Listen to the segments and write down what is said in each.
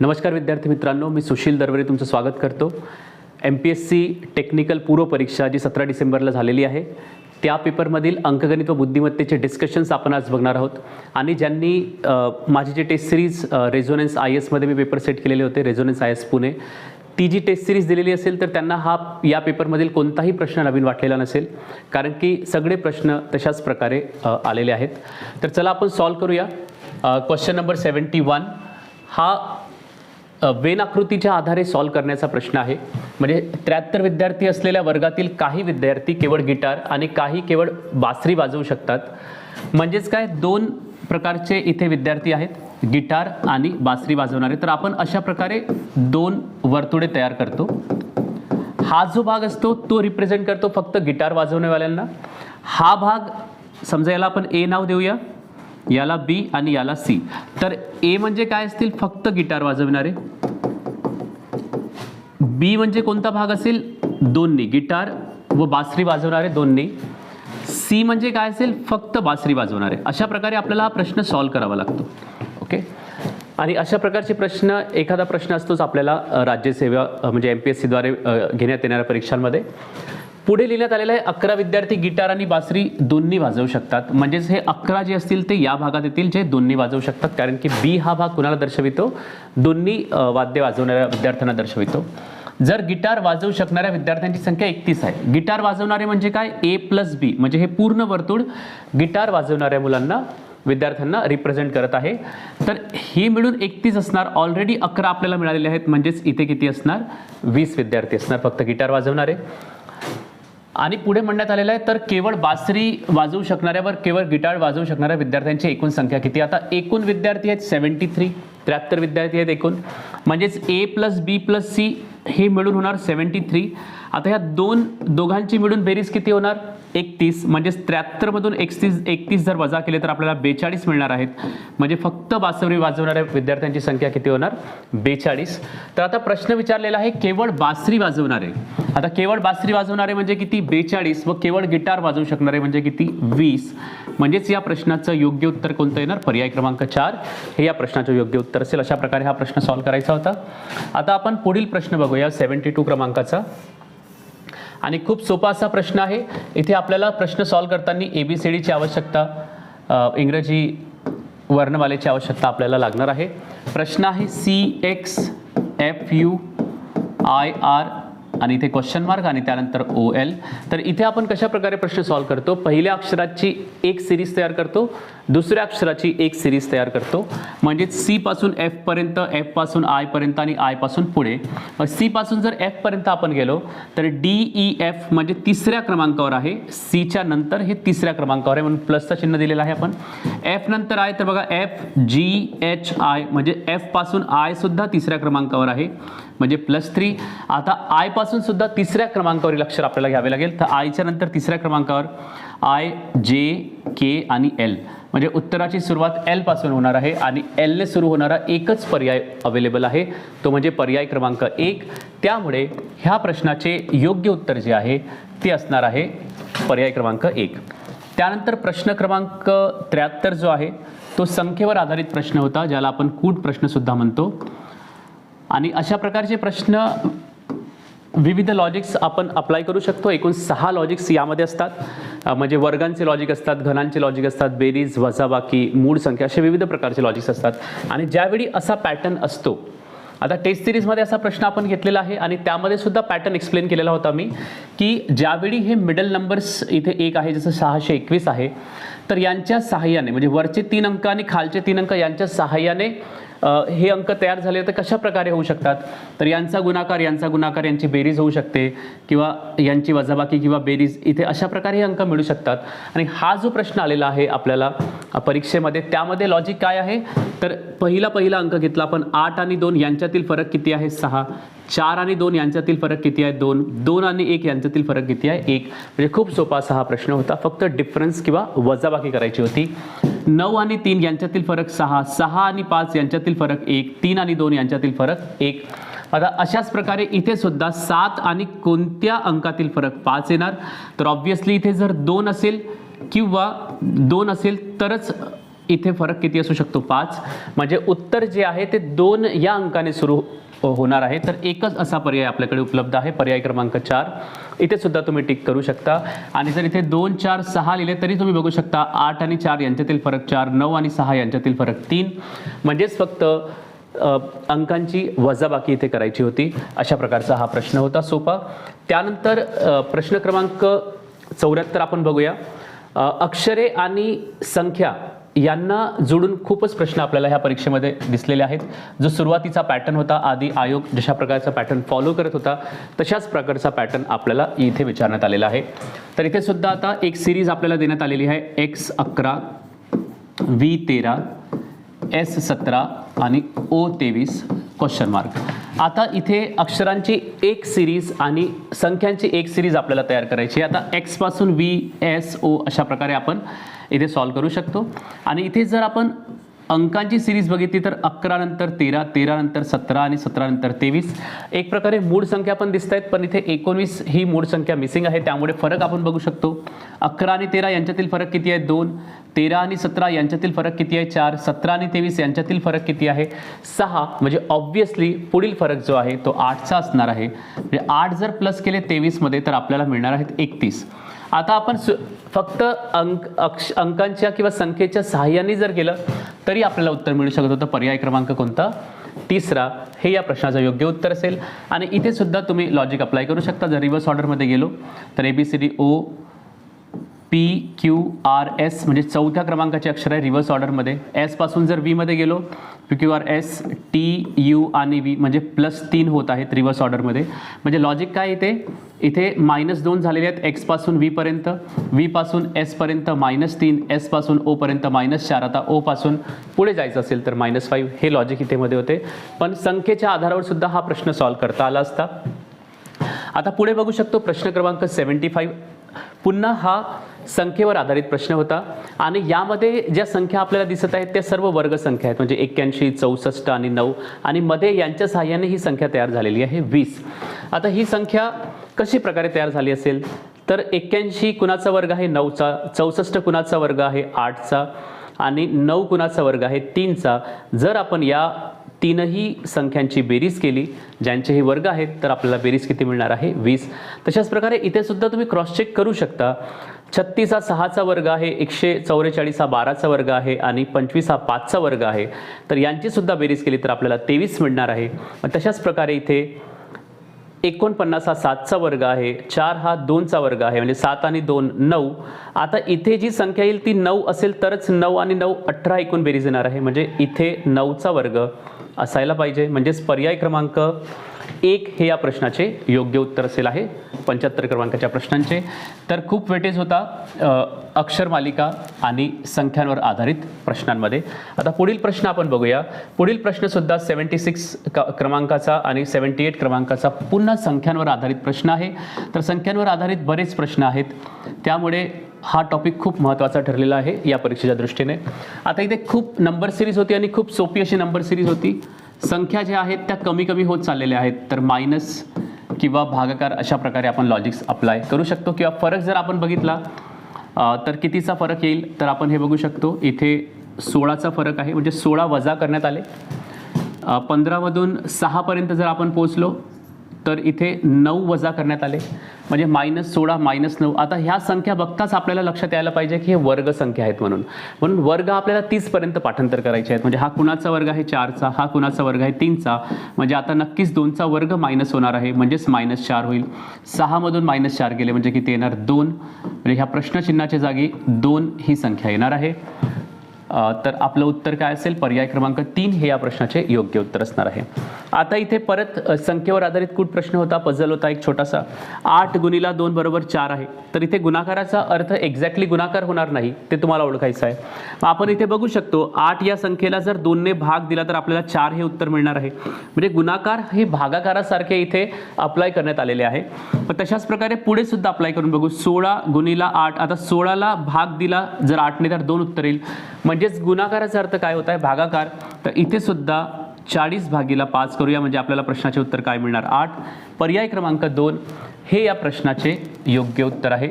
नमस्कार विद्यार्थी मित्रांनो, मी सुशील दरवरे तुमचं स्वागत करतो. MPSC टेक्निकल पूर्व परीक्षा जी 17 डिसेंबरला झालेली आहे त्या पेपरमधील अंकगणित व बुद्धिमत्तेचे डिस्कशन्स आपण आज बघणार आहोत. आणि ज्यांनी माझी जी टेस्ट सिरीज रेझोनन्स IS मध्ये मी पेपर सेट केलेले होते, रेझोनन्स IS पुणे, ती जी टेस्ट सिरीज दिलेली असेल तर त्यांना या पेपरमधील कोणताही प्रश्न नवीन वाटलेला नसेल, कारण की सगळे प्रश्न तशाच प्रकारे आलेले आहेत. तर चला आपण सॉल्व करूया. क्वेश्चन नंबर 71 हा वेन आकृतीच्या आधारे सॉल्व करण्याचा प्रश्न आहे. म्हणजे 73 विद्यार्थी असलेल्या वर्गातील काही विद्यार्थी केवळ गिटार आणि काही केवळ बासरी वाजवू शकतात. म्हणजेच काय, दोन प्रकारचे इथे विद्यार्थी आहेत, गिटार आणि बासरी वाजवणारे. तर आपण अशा प्रकारे दोन वर्तुळे तयार करतो. हा जो भाग असतो तो रिप्रेझेंट करतो फक्त गिटार वाजवण्यावाल्यांना. हा भाग समजा याला आपण A नाव देऊया, याला B आणि याला C. तर A म्हणजे काय असतील, फक्त गिटार वाजवणारे. B म्हणजे कोणता भाग असेल, दोन्ही गिटार व बासरी वाजवणारे दोन्ही. C म्हणजे काय असेल, फक्त बासरी वाजवणारे. अशा प्रकारे आपल्याला हा प्रश्न सॉल्व करावा लागतो. ओके. आणि अशा प्रकारचे प्रश्न, एखादा प्रश्न असतोच आपल्याला राज्यसेवा म्हणजे MPSC द्वारे घेण्यात येणाऱ्या परीक्षांमध्ये. पुढे लिहिण्यात आलेलं आहे 11 विद्यार्थी गिटार आणि बासरी दोन्ही वाजवू शकतात. म्हणजेच हे 11 जे असतील ते या भागात येतील जे दोन्ही वाजवू शकतात, कारण की B हा भाग कुणाला दर्शवितो, दोन्ही वाद्य वाजवणाऱ्या विद्यार्थ्यांना दर्शवितो. जर गिटार वाजवू शकणाऱ्या विद्यार्थ्यांची संख्या 31 आहे. गिटार वाजवणारे म्हणजे काय, A + B, म्हणजे हे पूर्ण वर्तुळ गिटार वाजवणाऱ्या मुलांना, विद्यार्थ्यांना रिप्रेझेंट करत आहे. तर हे मिळून 31 असणार. ऑलरेडी 11 आपल्याला मिळालेले आहेत, म्हणजेच इथे किती असणार, 20 विद्यार्थी असणार फक्त गिटार वाजवणारे. आणि पुढे म्हणण्यात आलेलं आहे तर केवळ बासरी वाजवू शकणाऱ्यावर केवळ गिटार वाजवू शकणाऱ्या विद्यार्थ्यांची एकूण संख्या किती. आता एकूण विद्यार्थी आहेत 73, 73 विद्यार्थी आहेत एकूण. म्हणजेच A + B + C हे मिळून होणार 73. आता ह्या दोघांची मिळून बेरीज किती होणार, 31. म्हणजेच 73 मधून 31 जर वजा केले तर आपल्याला 42 मिळणार आहेत. म्हणजे फक्त बासरी वाजवणाऱ्या विद्यार्थ्यांची संख्या किती होणार, 42. तर आता प्रश्न विचारलेला आहे केवळ बासरी वाजवणारे. आता केवळ बासरी वाजवणारे म्हणजे किती, 42, व केवळ गिटार वाजवू शकणारे म्हणजे किती, 20. म्हणजेच या प्रश्नाचं योग्य उत्तर कोणतं येणार, पर्याय क्रमांक 4 हे या प्रश्नाचं योग्य उत्तर असेल. अशा प्रकारे हा प्रश्न सॉल्व करायचा होता. आता आपण पुढील प्रश्न बघूया 72 क्रमांकाचा. आणि खूप सोपा असा प्रश्न आहे. इथे आपल्याला प्रश्न सॉल्व करताना ABCDची आवश्यकता, इंग्रजी वर्णमालेची आवश्यकता आपल्याला लागणार आहे. प्रश्न आहे CXFUIR आणि इथे क्वेश्चन मार्क आणि त्यानंतर OL. तर इथे आपण कशा प्रकारे प्रश्न सॉल्व करतो, पहिल्या अक्षराची एक सिरीज तयार करतो, दुसऱ्या अक्षराची एक सिरीज तयार करतो. म्हणजे C पासून F पर्यंत, F पासून I पर्यंत आणि I पासून पुढे. C पासून जर F पर्यंत आपण गेलो तर DEF म्हणजे तिसऱ्या क्रमांकावर आहे, C च्या नंतर हे तिसऱ्या क्रमांकावर आहे, म्हणून प्लसचं चिन्ह दिलेलं आहे आपण. F नंतर I तर बघा FGHI म्हणजे F पासून I सुद्धा तिसऱ्या क्रमांकावर आहे, म्हणजे +3. आता I पासून सुद्धा तिसऱ्या क्रमांकावरील अक्षर आपल्याला घ्यावे लागेल. तर I च्या नंतर तिसऱ्या क्रमांकावर IJK आणि L, म्हणजे उत्तराची सुरुवात L पासून होणार आहे आणि L ने सुरू होणारा एकच पर्याय अवेलेबल आहे, तो म्हणजे पर्याय क्रमांक 1. त्यामुळे ह्या प्रश्नाचे योग्य उत्तर जे आहे ते असणार आहे पर्याय क्रमांक 1. त्यानंतर प्रश्न क्रमांक 73 जो आहे तो संख्येवर आधारित प्रश्न होता, ज्याला आपण कूट प्रश्न सुद्धा म्हणतो. आणि अशा प्रकारचे प्रश्न विविध लॉजिक्स आपण अप्लाय करू शकतो. एकूण 6 लॉजिक्स यामध्ये असतात. म्हणजे वर्गांचे लॉजिक असतात, घनांचे लॉजिक असतात, बेरीज, वजाबाकी, मूळ संख्या, असे विविध प्रकारचे लॉजिक्स असतात. आणि ज्यावेळी असा पॅटर्न असतो, आता टेस्ट सिरीजमध्ये असा प्रश्न आपण घेतलेला आहे आणि त्यामध्ये सुद्धा पॅटर्न एक्सप्लेन केलेला होता मी, की ज्यावेळी हे मिडल नंबर्स इथे 1 आहे, जसं 621 आहे, तर यांच्या सहाय्याने, म्हणजे वरचे 3 अंक आणि खालचे 3 अंक यांच्या सहाय्याने हे अंक तयार झाले तर कशा प्रकारे होऊ शकतात, तर यांचा गुणाकार, यांची बेरीज होऊ शकते, किंवा यांची वजाबाकी किंवा बेरीज, इथे अशा प्रकारे हे अंक मिळू शकतात. आणि हा जो प्रश्न आलेला आहे आपल्याला परीक्षेमध्ये, त्यामध्ये लॉजिक काय आहे, तर पहिला अंक घेतला आपण, 8 आणि 2 यांच्यातील फरक किती आहे, 6. 4 आणि 2 यांच्यातील फरक किती आहे, 2. 2 आणि 1 यांच्यातील फरक किती आहे, 1. म्हणजे खूप सोपा असा हा प्रश्न होता, फक्त डिफरन्स किंवा वजाबाकी करायची होती. 9 आणि 3 यांच्यातील फरक 6. 6 आणि 5 यांच्यातील फरक 1. 3 आणि 2 यांच्यातील फरक 1. आता अशाच प्रकारे इथे सुद्धा 7 आणि कोणत्या अंकातील फरक 5 येणार, तर ऑब्व्हियसली इथे जर 2 असेल किंवा 2 असेल तरच इथे फरक किती असू शकतो 5, म्हणजे उत्तर जे आहे ते 2 या अंकाने सुरू होणार आहे. तर एकच असा पर्याय आपल्याकडे उपलब्ध आहे, पर्याय क्रमांक 4. इथे सुद्धा तुम्ही टिक करू शकता. आणि जर इथे 2, 4, 6 लिहिले तरी तुम्ही बघू शकता 8 आणि 4 यांच्यातील फरक 4, 9 आणि 6 यांच्यातील फरक 3, म्हणजेच फक्त अंकांची वजाबाकी इथे करायची होती. अशा प्रकारचा हा प्रश्न होता सोपा. त्यानंतर प्रश्न क्रमांक 74 आपण बघूया. अक्षरे आणि संख्या यांना जोडून खूपच प्रश्न आपल्याला ह्या परीक्षेमध्ये दिसलेले आहेत. जो सुरुवातीचा पॅटर्न होता, आधी आयोग जशा प्रकारचा पॅटर्न फॉलो करत होता तशाच प्रकारचा पॅटर्न आपल्याला इथे विचारण्यात आलेला आहे. तर इथे सुद्धा आता एक सिरीज आपल्याला देण्यात आलेली आहे, X11, V13, S17 आणि O23 क्वेश्चन मार्क. आता इथे अक्षरांची एक सिरीज आणि संख्यांची एक सिरीज आपल्याला तयार करायची आहे. आता X पासून V, S, O अशा प्रकारे आपण इथे सॉल्व करू शकतो. आणि इथे जर आपण अंकांची सिरीज बघितली तर 11 नंतर 13, 13 नंतर 17 आणि 17 नंतर 23 एक प्रकारे मूळ संख्या पण दिसत आहेत, पण इथे 19 ही मूळ संख्या मिसिंग आहे, त्यामुळे फरक आपण बघू शकतो. 11 आणि 13 यांच्यातील फरक किती आहे 2, 13 आणि 17 यांच्यातील फरक किती आहे 4, 17 आणि 23 यांच्यातील फरक किती आहे 6, म्हणजे ऑब्व्हियसली पुढील फरक जो आहे तो 8चा असणार आहे. म्हणजे 8 जर प्लस केले 23 मध्ये तर आपल्याला मिळणार आहेत 31. आता आपण फक्त अंकांच्या किंवा संख्येच्या सहाय्याने जर गेलं तरी आपल्याला उत्तर मिळू शकत होतं. पर्याय क्रमांक कोणता 3 हे या प्रश्नाचं योग्य उत्तर असेल. आणि इथे सुद्धा तुम्ही लॉजिक अप्लाय करू शकता. जर रिव्हर्स ऑर्डरमध्ये गेलो तर ABCD O P Q R S म्हणजे 4थ्या क्रमांकाचे अक्षर आहे रिव्हर्स ऑर्डरमध्ये. S पासून जर V मध्ये गेलो PQR S T U आणि V म्हणजे +3 होत आहेत रिव्हर्स ऑर्डरमध्ये. म्हणजे लॉजिक काय इथे -2 झालेले आहेत X पासून V पर्यंत, V पासून S पर्यंत -3, S पासून O पर्यंत -4. आता O पासून पुढे जायचं असेल तर -5 हे लॉजिक इथे मध्ये होते. पण संख्येच्या आधारावर सुद्धा हा प्रश्न सॉल्व्ह करता आला असता. आता पुढे बघू शकतो प्रश्न क्रमांक 75. पुन्हा हा संख्येवर आधारित प्रश्न होता आणि यामध्ये ज्या संख्या आपल्याला दिसत आहेत त्या सर्व वर्ग संख्या आहेत, म्हणजे 81, 64 आणि 9 आणि मध्ये यांच्या सहाय्याने ही संख्या तयार झालेली आहे 20. आता ही संख्या कशी प्रकारे तयार झाली असेल तर 81 कुणाचा वर्ग आहे 9चा, 64 कुणाचा वर्ग आहे 8चा आणि 9 कुणाचा वर्ग आहे 3चा. जर आपण या तीनही संख्यांची बेरीज केली ज्यांचेही वर्ग आहेत तर आपल्याला बेरीज किती मिळणार आहे 20. तशाच प्रकारे इथे सुद्धा तुम्ही क्रॉस चेक करू शकता. 36 हा 6चा वर्ग आहे, 144 हा 12चा वर्ग आहे आणि 25 हा 5चा वर्ग आहे. तर यांची सुद्धा बेरीज केली तर आपल्याला 23 मिळणार आहे. तशाच प्रकारे इथे 49 हा 7चा वर्ग आहे, 4 हा 2चा वर्ग आहे, म्हणजे 7 आणि 2 9. आता इथे जी संख्या येईल ती 9 असेल तरच 9 आणि 9 18 एकूण बेरीज येणार आहे, म्हणजे इथे 9चा वर्ग असायला पाहिजे. म्हणजेच पर्याय क्रमांक 1 हे या प्रश्नाचे योग्य उत्तर असेल आहे 75 क्रमांकाच्या प्रश्नांचे. तर खूप वेटेज होता अक्षर मालिका आणि संख्यांवर आधारित प्रश्नांमध्ये. आता पुढील प्रश्न आपण बघूया. पुढील प्रश्न सुद्धा 76 क्रमांकाचा आणि 78 क्रमांकाचा पुन्हा संख्यांवर आधारित प्रश्न आहे. तर संख्यांवर आधारित बरेच प्रश्न आहेत, त्यामुळे हा टॉपिक खूप महत्त्वाचा ठरलेला आहे या परीक्षेच्या दृष्टीने. आता इथे खूप नंबर सिरीज होती आणि खूप सोपी अशी नंबर सिरीज होती. संख्या ज्या आहेत त्या कमी कमी होत चाललेल्या आहेत, तर मायनस किंवा भागाकार अशा प्रकारे आपण लॉजिक्स अप्लाय करू शकतो. किंवा फरक जर आपण बघितला तर कितीचा फरक येईल तर आपण हे बघू शकतो. इथे 16चा फरक आहे, म्हणजे 16 वजा करण्यात आले. 15 मधून 6 पर्यंत जर आपण पोहोचलो तर इथे 9 वजा करण्यात आले, म्हणजे -16 -9. आता ह्या संख्या बघताच आपल्याला लक्षात यायला पाहिजे की हे वर्ग संख्या आहेत म्हणून वर्ग आपल्याला 30 पर्यंत पाठांतर करायचे आहेत. म्हणजे हा कुणाचा वर्ग आहे 4चा, हा कुणाचा वर्ग आहे 3चा, म्हणजे आता नक्कीच 2चा वर्ग मायनस होणार आहे, म्हणजेच -4 होईल. 6 मधून -4 गेले म्हणजे किती येणार 2, म्हणजे ह्या प्रश्नचिन्हाच्या जागी 2 ही संख्या येणार आहे. तर आपलं उत्तर काय असेल पर्याय क्रमांक 3 हे या प्रश्नाचे योग्य उत्तर असणार आहे. आता इथे परत संख्येवर आधारित कूट प्रश्न होता, पझल होता एक छोटासा. 8 गुणिला 2 बरोबर 4 आहे. तर इथे गुणाकाराचा अर्थ एक्झॅक्टली गुणाकार होणार नाही, ते तुम्हाला ओळखायचं आहे. आपण इथे बघू शकतो 8 या संख्येला जर 2ने भाग दिला तर आपल्याला 4 हे उत्तर मिळणार आहे. म्हणजे गुणाकार हे भागाकारासारखे इथे अप्लाय करण्यात आलेले आहे. पण तशाच प्रकारे पुढे सुद्धा अप्लाय करून बघू. 16 गुणिला 8, आता 16ला भाग दिला जर 8ने तर 2 उत्तर येईल, म्हणजेच गुणाकाराचा अर्थ काय होत आहे भागाकार. तर इथे सुद्धा 40/5 करूया, म्हणजे आपल्याला प्रश्नाचे उत्तर काय मिळणार 8. पर्याय क्रमांक 2 हे या प्रश्नाचे योग्य उत्तर आहे.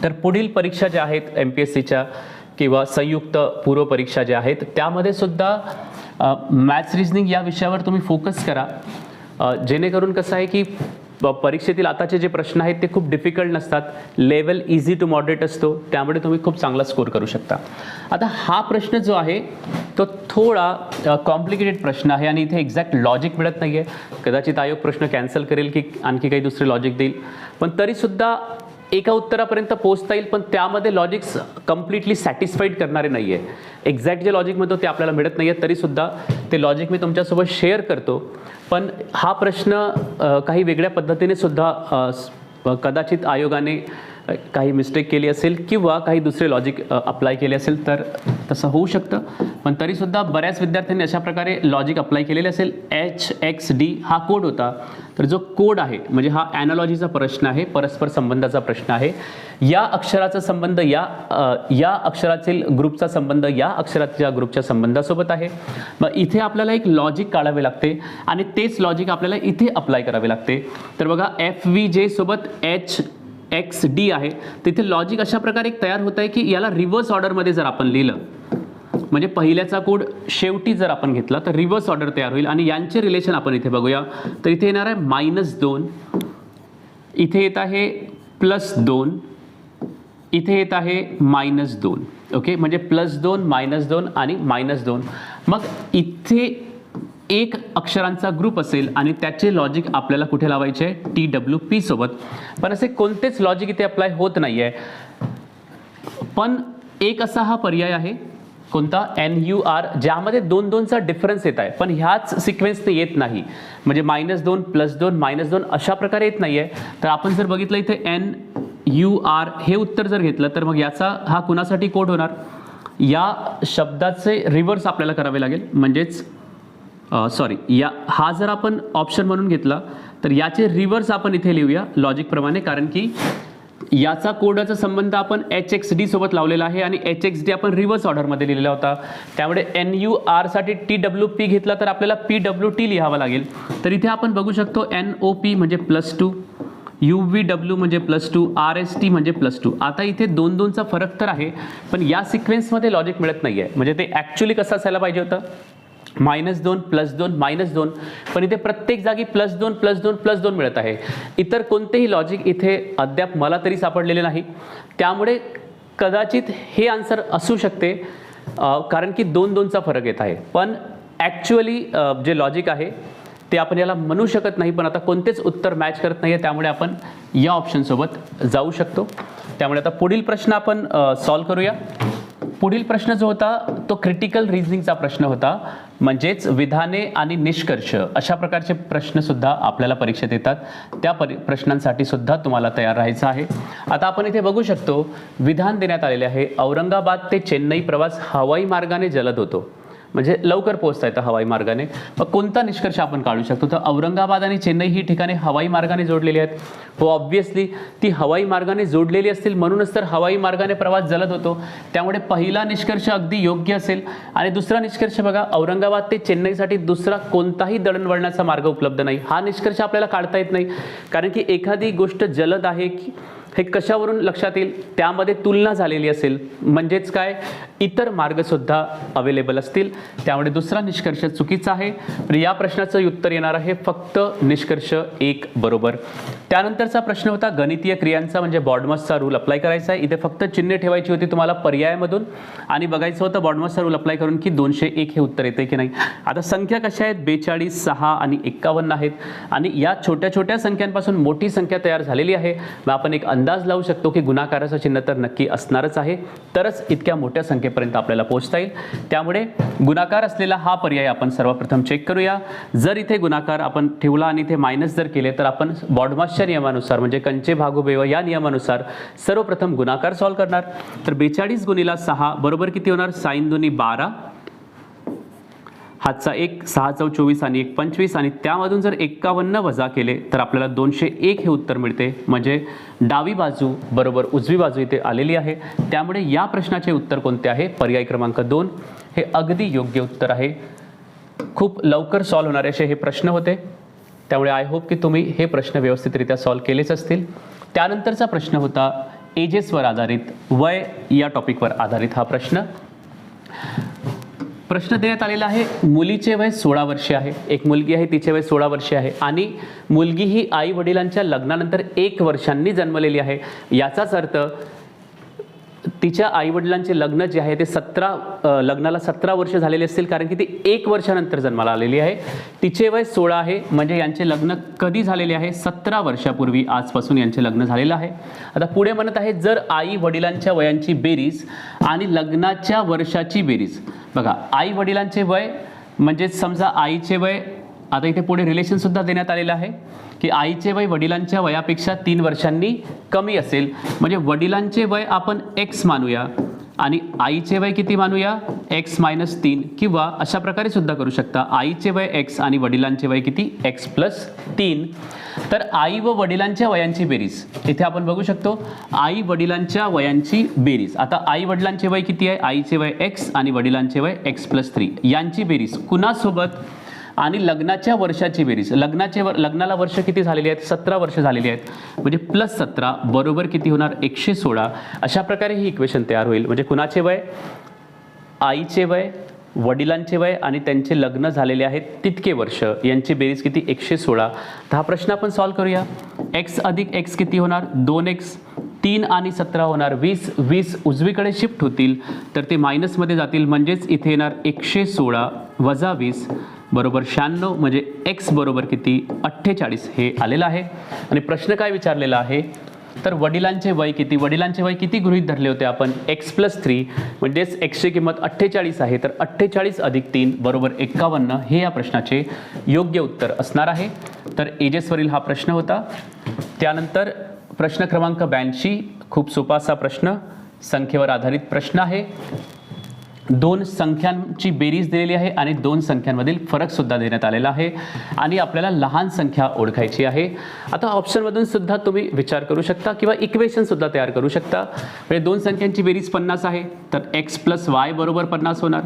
तर पुढील परीक्षा ज्या आहेत MPSCच्या किंवा संयुक्त पूर्व परीक्षा ज्या आहेत त्यामध्ये सुद्धा मॅथ्स रिझनिंग या विषयावर तुम्ही फोकस करा, जेणेकरून कसं आहे की परीक्षेतील आताचे जे प्रश्न आहेत ते खूप डिफिकल्ट नसतात, लेवल इझी टू मॉडरेट असतो, त्यामुळे तुम्ही खूप चांगला स्कोर करू शकता. आता हा प्रश्न जो आहे तो थोडा कॉम्प्लिकेटेड प्रश्न आहे आणि इथे एक्झॅक्ट लॉजिक मिळत नाही आहे. कदाचित आयोग प्रश्न कॅन्सल करेल की आणखी काही दुसरे लॉजिक देईल, पण तरीसुद्धा एका उत्तरापर्यंत पोहोचता येईल, पण त्यामध्ये लॉजिक्स कम्प्लिटली सॅटिस्फाईड करणारे नाही आहे. एक्झॅक्ट जे लॉजिक म्हणतो ते आपल्याला मिळत नाही आहे, तरीसुद्धा ते लॉजिक मी तुमच्यासोबत शेअर करतो. पण हा प्रश्न काही वेगळ्या पद्धतीने सुद्धा कदाचित आयोगाने काही मिस्टेक केली असेल किंवा काही दुसरे लॉजिक अप्लाय केले असेल तर तसं होऊ शकतं. पण तरीसुद्धा बऱ्याच विद्यार्थ्यांनी अशा प्रकारे लॉजिक अप्लाय केलेले असेल. HXD हा कोड होता, तर जो कोड आहे म्हणजे हा ॲनालॉजीचा प्रश्न आहे, परस्पर संबंधाचा प्रश्न आहे. या अक्षराचा संबंध या अक्षरातील ग्रुपचा संबंध या अक्षराच्या ग्रुपच्या संबंधासोबत आहे. मग इथे आपल्याला एक लॉजिक काढावे लागते आणि तेच लॉजिक आपल्याला इथे अप्लाय करावे लागते. तर बघा FVJ सोबत HXD आहे, तिथे लॉजिक अशा प्रकारे तयार होत आहे की याला रिव्हर्स ऑर्डरमध्ये जर आपण लिहिलं, म्हणजे पहिल्याचा कोड शेवटी जर आपण घेतला तर रिव्हर्स ऑर्डर तयार होईल. आणि यांचे रिलेशन आपण इथे बघूया. तर इथे येणार आहे -2, इथे येत आहे +2, इथे येत आहे -2. ओके, म्हणजे +2 -2 आणि -2. मग इथे एक अक्षरांचा ग्रुप असेल आणि त्याचे लॉजिक आपल्याला कुठे लावायचे आहे, TWP सोबत. पण असे कोणतेच लॉजिक इथे अप्लाय होत नाही आहे. पण एक असा हा पर्याय आहे, कोणता, NUR, ज्यामध्ये 2-2चा डिफरन्स येत आहे, पण ह्याच सिक्वेन्सने येत नाही. म्हणजे -2 +2 -2 अशा प्रकारे येत नाही आहे. तर आपण जर बघितलं इथे NUR हे उत्तर जर घेतलं तर मग याचा हा कुणासाठी कोड होणार, या शब्दाचे रिव्हर्स आपल्याला करावे लागेल. म्हणजेच हा जर आपण ऑप्शन म्हणून घेतला तर याचे रिव्हर्स आपण इथे लिहूया लॉजिकप्रमाणे, कारण की याचा कोडाचा संबंध आपण HXD सोबत लावलेला आहे आणि HXD आपण रिव्हर्स ऑर्डरमध्ये लिहिलेला होता. त्यामुळे NUR साठी TWP घेतला तर आपल्याला PWT लिहावा लागेल. तर इथे आपण बघू शकतो NOP म्हणजे +2, UVW म्हणजे +2, RST म्हणजे +2. आता इथे 2-2चा फरक तर आहे, पण या सिक्वेन्समध्ये लॉजिक मिळत नाही आहे. म्हणजे ते ॲक्च्युली कसं असायला पाहिजे होतं, -2 +2 -2, पण इथे प्रत्येक जागी +2 +2 +2 मिळत आहे. इतर कोणतेही लॉजिक इथे अद्याप मला तरी सापडलेले नाही. त्यामुळे कदाचित हे आन्सर असू शकते, कारण की 2-2चा फरक येत आहे. पण ॲक्च्युअली जे लॉजिक आहे ते आपण याला म्हणू शकत नाही. पण आता कोणतेच उत्तर मॅच करत नाही आहे, त्यामुळे आपण या ऑप्शनसोबत जाऊ शकतो. त्यामुळे आता पुढील प्रश्न आपण सॉल्व करूया. पुढील प्रश्न जो होता तो क्रिटिकल रिझनिंगचा प्रश्न होता, म्हणजेच विधाने आणि निष्कर्ष अशा प्रकारचे प्रश्न सुद्धा आपल्याला परीक्षेत येतात. त्या प्रश्नांसाठी सुद्धा तुम्हाला तयार राहायचं आहे. आता आपण इथे बघू शकतो विधान देण्यात आलेले आहे, औरंगाबाद ते चेन्नई प्रवास हवाई मार्गाने जलद होतो, म्हणजे लवकर पोहोचता येतं हवाई मार्गाने. मग कोणता निष्कर्ष आपण काढू शकतो, तर औरंगाबाद आणि चेन्नई ही ठिकाणे हवाई मार्गाने जोडलेली आहेत. हो, ऑब्व्हियसली ती हवाई मार्गाने जोडलेली असतील म्हणूनच तर हवाई मार्गाने प्रवास जलद होतो. त्यामुळे पहिला निष्कर्ष अगदी योग्य असेल. आणि दुसरा निष्कर्ष बघा, औरंगाबाद ते चेन्नईसाठी दुसरा कोणताही दळणवळणाचा मार्ग उपलब्ध नाही. हा निष्कर्ष आपल्याला काढता येत नाही, कारण की एखादी गोष्ट जलद आहे की हे कशावरून लक्षात येईल, त्यामध्ये तुलना झालेली असेल, म्हणजेच काय, इतर मार्गसुद्धा अवेलेबल असतील. त्यामुळे दुसरा निष्कर्ष चुकीचा आहे. या प्रश्नाचं उत्तर येणार आहे फक्त निष्कर्ष 1 बरोबर. त्यानंतरचा प्रश्न होता गणितीय क्रियांचा, म्हणजे बॉडमसचा रूल अप्लाय करायचा आहे. इथे फक्त चिन्हे ठेवायची होती तुम्हाला पर्यायामधून आणि बघायचं होतं बॉडमसचा रूल अप्लाय करून की 201 हे उत्तर येते की नाही. आता संख्या कशा आहेत, 42, 6 आणि 51 आहेत. आणि या छोट्या छोट्या संख्यांपासून मोठी संख्या तयार झालेली आहे. मग आपण एक अंदाज लावू शकतो की गुणाकाराचं चिन्ह तर नक्की असणारच आहे, तरच इतक्या मोठ्या संख्येपर्यंत आपल्याला पोहोचता येईल. त्यामुळे गुणाकार असलेला हा पर्याय आपण सर्वप्रथम चेक करूया. जर इथे गुणाकार आपण ठेवला आणि इथे मायनस जर केले तर आपण बॉडमासच्या नियमानुसार, म्हणजे कंचे भागोबेव या नियमानुसार सर्वप्रथम गुणाकार सॉल्व करणार. तर 42 × 6 बरोबर किती होणार, 6 × 2 = 12, हातचा 1, 6 × 4 = 24 आणि 1 = 25. आणि त्यामधून जर 51 वजा केले तर आपल्याला 201 हे उत्तर मिळते. म्हणजे डावी बाजू बरोबर उजवी बाजू इथे आलेली आहे. त्यामुळे या प्रश्नाचे उत्तर कोणते आहे, पर्याय क्रमांक 2 हे अगदी योग्य उत्तर आहे. खूप लवकर सॉल्व होणारे असे हे प्रश्न होते. त्यामुळे आय होप की तुम्ही हे प्रश्न व्यवस्थितरित्या सॉल्व केलेच असतील. त्यानंतरचा प्रश्न होता एजेसवर आधारित, वय या टॉपिकवर आधारित हा प्रश्न देण्यात आलेला आहे. मुलीचे वय 16 वर्षे आहे. एक मुलगी आहे, तिचे वय 16 वर्षे आहे आणि मुलगी ही आई वडिलांच्या लग्नानंतर 1 वर्षांनी जन्मलेली आहे. याचाच अर्थ तिच्या आईवडिलांचे लग्न जे आहे ते लग्नाला 17 वर्ष झालेले असतील, कारण की ती 1 वर्षानंतर जन्माला आलेली आहे. तिचे वय 16 आहे, म्हणजे यांचे लग्न कधी झालेले आहे? 17 वर्षापूर्वी आजपासून यांचे लग्न झालेलं आहे. आता पुढे म्हणत आहे, जर आई वडिलांच्या वयांची बेरीज आणि लग्नाच्या वर्षाची बेरीज. बघा, आई वडिलांचे वय म्हणजे समजा आईचे वय, आता इथे पुढे रिलेशन सुद्धा देण्यात आलेलं आहे की आईचे वय वडिलांच्या वयापेक्षा 3 वर्षांनी कमी असेल, म्हणजे वडिलांचे वय आपण x मानूया आणि आईचे वय किती मानूया? x - 3, किंवा अशा प्रकारे सुद्धा करू शकता, आईचे वय x आणि वडिलांचे वय किती? x + 3. तर आई व वडिलांच्या वयांची बेरीज इथे आपण बघू शकतो, आई वडिलांच्या वयांची बेरीज. आता आई वडिलांचे वय किती आहे? आईचे वय x आणि वडिलांचे वय x + 3, यांची बेरीज कुणासोबत? आणि लग्नाच्या वर्षाची बेरीज. लग्नाला वर्ष किती झालेली आहेत? 17 वर्ष झालेली आहेत, म्हणजे +17 बरोबर किती होणार? 116. अशा प्रकारे ही इक्वेशन तयार होईल. म्हणजे कुणाचे वय? आईचे वय, वडिलांचे वय आणि त्यांचे लग्न झालेले आहेत तितके वर्ष, यांची बेरीज किती? 116. तर हा प्रश्न आपण सॉल्व्ह करूया. x + x किती होणार? 2x. 3 आणि 17 होणार 20. 20 उजवीकडे शिफ्ट होतील तर ते मायनसमध्ये जातील, म्हणजेच इथे येणार 116 - 20 बरोबर 96, म्हणजे x बरोबर किती? 48 हे आलेलं आहे. आणि प्रश्न काय विचारलेला आहे? तर वडिलांचे वय किती? वडिलांचे वय किती गृहीत धरले होते आपण? x + 3, म्हणजेच x ची किंमत 48 आहे, तर 48 + 3 बरोबर 51 हे या प्रश्नाचे योग्य उत्तर असणार आहे. तर एजेसवरील हा प्रश्न होता. त्यानंतर प्रश्न क्रमांक 82, खूप सोपा असा प्रश्न, संख्येवर आधारित प्रश्न आहे. 2 संख्यांची बेरीज दिलेली आहे आणि 2 संख्यांमधील फरक सुद्धा देण्यात आलेला आहे आणि आपल्याला लहान संख्या ओळखायची आहे. आता ऑप्शनमधून सुद्धा तुम्ही विचार करू शकता किंवा इक्वेशन सुद्धा तयार करू शकता. म्हणजे 2 संख्यांची बेरीज 50 आहे, तर x + y बरोबर 50 होणार